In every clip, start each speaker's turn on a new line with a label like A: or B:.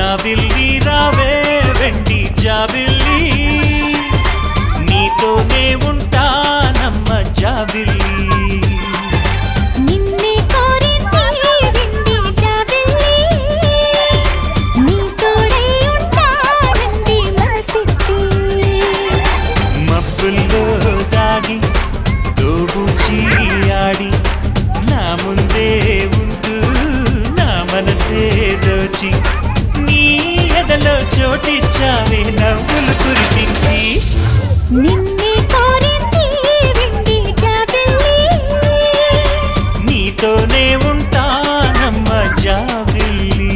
A: జాబిల్లి రావే వెండి జాబిల్లి నీతోనే ఉంటానమ్మ జాబిల్లి
B: నిన్నే కోరింది వెండి జాబిల్లి నీ తోడై ఉంటానంది మనసిచ్చి
A: మబ్బుల్లో దాగి దోబూచి ఆడి నా ముందే ఉంటూ నా మనసే దోచి నీ ఎదలో చోటిచ్చావే నవ్వులు కురిపించి
B: నిన్నే కోరింది వెండి జాబిల్లి
A: నీతోనే ఉంటానమ్మ జాబిల్లి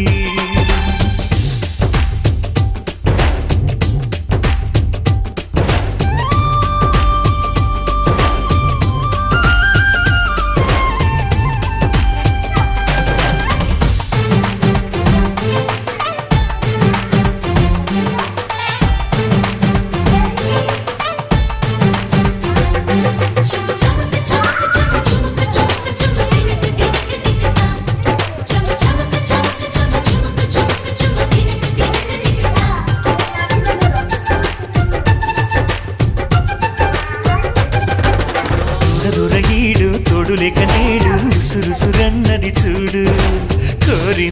A: దొరగీడు తోడులేక నేడు సురుసురన్నది చూడు కోరి